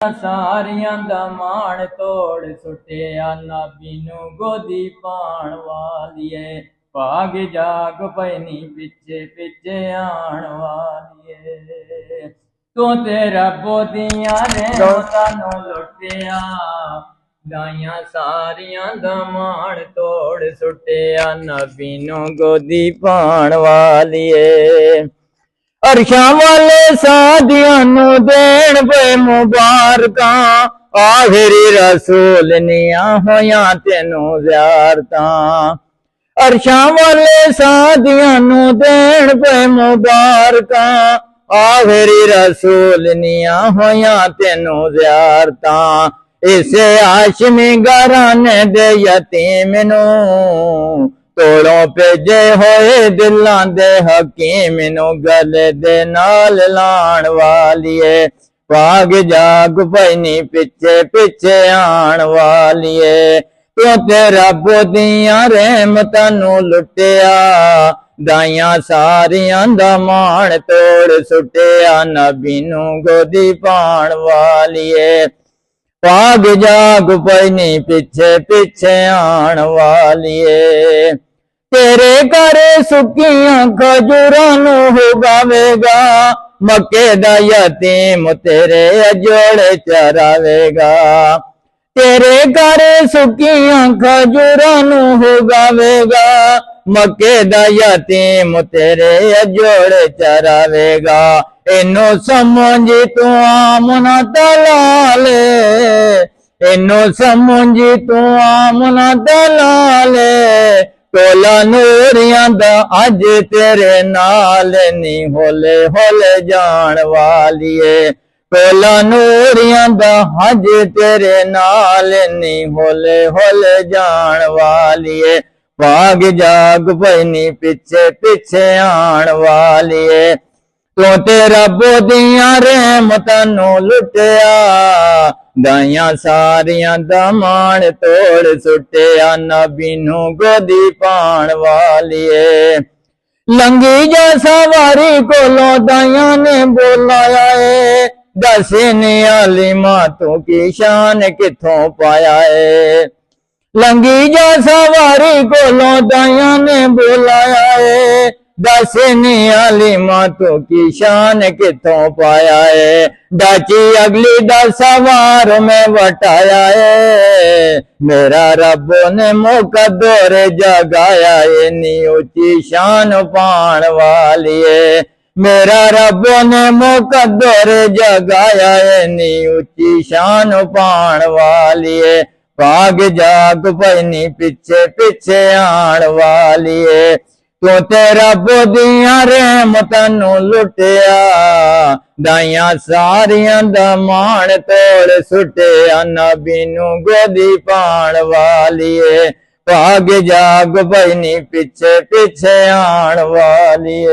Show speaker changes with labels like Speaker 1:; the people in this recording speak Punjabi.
Speaker 1: ਸਾਰਿਆਂ ਦਾ ਮਾਣ ਤੋੜ ਸੁੱਟਿਆ ਨਾਬੀ ਨੂੰ ਗੋਦੀ ਪਾਣ ਵਾਲੀਏ। ਭਾਗ ਜਾਗ ਪੈਣੀ ਪਿੱਛੇ ਪਿੱਛੇ ਆਣ ਵਾਲੀਏ। ਤੂੰ ਤੇ ਰੱਬੋ ਦੀਆਂ ਰਹਿਮਤਾਂ ਨੂੰ ਲੁੱਟਿਆ, ਦਾਈਆਂ ਸਾਰਿਆਂ ਦਾ ਮਾਣ ਤੋੜ ਸੁੱਟਿਆ ਨਬੀ ਨੂੰ ਗੋਦੀ ਪਾਣ ਵਾਲੀਏ। ਅਰਸ਼ਾਂ ਵਾਲੇ ਸਾਧਿਆਂ ਨੂੰ ਦੇਣ ਪਏ ਮੁਬਾਰਕਾਂ, ਆਖਰੀ ਰਸੂਲ ਨੀਆਂ ਹੋਇਆਂ ਤੈਨੂੰ ਜ਼ਿਆਰਤਾਂ। ਅਰਸ਼ਾਂ ਵਾਲੇ ਸਾਧਿਆਂ ਨੂੰ ਦੇਣ ਪਏ ਮੁਬਾਰਕਾਂ, ਆਖਰੀ ਰਸੂਲ ਨੀਆਂ ਹੋਇਆਂ ਤੈਨੂੰ ਜ਼ਿਆਰਤਾਂ। ਇਸੇ ਹਾਸ਼ਮੀ ਘਰਾਣੇ ਦੇ ਯਤੀਮ ਨੂੰ ਤੋੜੋਂ ਭੇਜੇ ਹੋਏ ਦਿਲਾਂ ਦੇ ਹਕੀਮ ਨੂੰ ਗਲੇ ਦੇ ਨਾਲ ਲਾਣ ਵਾਲੀਏ। ਭਾਗ ਜਾਗ ਪੈਣੀ ਪਿੱਛੇ ਪਿੱਛੇ ਆਣ ਵਾਲੀਏ। ਤੂੰ ਤੇ ਰੱਬ ਦੀਆਂ ਰਹਿਮਤਾਂ ਨੂੰ ਲੁੱਟਿਆ, ਦਾਈਆਂ ਸਾਰਿਆਂ ਦਾ ਮਾਣ ਤੋੜ ਸੁੱਟਿਆ ਨਬੀ ਨੂੰ ਗੋਦੀ ਪਾਣ ਵਾਲੀਏ। ਭਾਗ ਜਾਗ ਪੈਣੀ ਪਿੱਛੇ ਪਿੱਛੇ ਆਣ ਵਾਲੀਏ। ਤੇਰੇ ਘਰ ਸੁੱਕੀਆਂ ਖਜੂਰਾਂ ਨੂੰ ਉਗਾਵੇਗਾ, ਮੱਕੇ ਦਾ ਯਤੀਮ ਤੇਰੇ ਅਜੋੜੇ ਚਰਾਵੇਗਾ। ਤੇਰੇ ਘਰ ਸੁੱਕੀਆਂ ਖਜੂਰਾਂ ਨੂੰ ਉਗਾਵੇਗਾ, ਮੱਕੇ ਦਾ ਯਤੀਮ ਤੇਰੇ ਅਜੋੜੇ ਚਰਾਵੇਗਾ। ਇਹਨੂੰ ਸਮਝੀ ਤੂੰ ਆਮਨਾ ਦਲਾਲੇ, ਇਹਨੂੰ ਸਮਝੀ ਤੂੰ ਆਮਨਾ ਦਲਾਲੇ। ਟੋਲਾ ਨੂਰਿਆਂ ਦਾ ਅੱਜ ਤੇਰੇ ਨਾਲ ਨੀ ਹੋਲੇ ਹੋਲੇ ਜਾਣ ਵਾਲੀਏ। ਟੋਲਾ ਨੂਰਿਆਂ ਦਾ ਅੱਜ ਤੇਰੇ ਨਾਲ ਨੀ ਹੋਲੇ ਹੋਲੇ ਜਾਣ ਵਾਲੀਏ। ਭਾਗ ਜਾਗ ਪੈਣੀ ਪਿੱਛੇ ਪਿੱਛੇ ਆਣ ਵਾਲੀਏ। ਤੂੰ ਤੇ ਰੱਬ ਦੀਆਂ ਰਹਿਮਤਾਂ ਨੂੰ ਲੁੱਟਿਆ, ਦਾਈਆਂ ਸਾਰਿਆਂ ਦਾ ਮਾਣ ਤੋੜ ਸੁੱਟਿਆ ਨਬੀ ਨੂੰ ਗੋਦੀ ਪਾਣ ਵਾਲੀਏ। ਲੰਗੀ ਜਾ ਸਵਾਰੀ ਕੋਲੋਂ ਦਾਈਆਂ ਨੇ ਬੋਲਾਇਆ ਏ, ਦੱਸ ਨੀ ਆਲਿਮਾ ਤੂੰ ਕੀ ਸ਼ਾਨ ਕਿੱਥੋਂ ਪਾਇਆ ਏ। ਲੰਗੀ ਜਾ ਸਵਾਰੀ ਕੋਲੋਂ ਦਾਈਆਂ ਨੇ ਬੋਲਾਇਆ ਏ, ਦੱਸ ਨੀ ਆਲਿਮਾ ਤੂੰ ਕੀ ਸ਼ਾਨ ਕਿੱਥੋਂ ਪਾਇਆ ਏ। ਡਾਚੀ ਅਗਲੀ ਦਾ ਸਵਾਰ ਮੈਂ ਵਟਾਇਆ ਏ, ਮੇਰਾ ਰੱਬ ਨੇ ਮੁਕੱਦਰ ਜਗਾਇਆ ਏ ਨੀ ਉੱਚੀ ਸ਼ਾਨ ਪਾਣ ਵਾਲੀਏ। ਮੇਰਾ ਰੱਬ ਨੇ ਮੁਕੱਦਰ ਜਗਾਇਆ ਏ ਨੀ ਉੱਚੀ ਸ਼ਾਨ ਪਾਣ ਵਾਲੀਏ। ਭਾਗ ਜਾਗ ਪੈਣੀ ਪਿੱਛੇ ਪਿੱਛੇ ਆਣ ਵਾਲੀਏ। ਤੂੰ ਤੇ ਰੱਬ ਦੀਆਂ ਰਹਿਮਤਾਂ ਨੂੰ ਲੁੱਟਿਆ, ਦਾਈਆਂ ਸਾਰਿਆਂ ਦਾ ਮਾਣ ਤੋੜ ਸੁੱਟਿਆ ਨਬੀ ਨੂੰ ਗੋਦੀ ਪਾਣ ਵਾਲੀਏ। ਭਾਗ ਜਾਗ ਪੈਣੀ ਪਿੱਛੇ ਪਿੱਛੇ ਆਣ ਵਾਲੀਏ।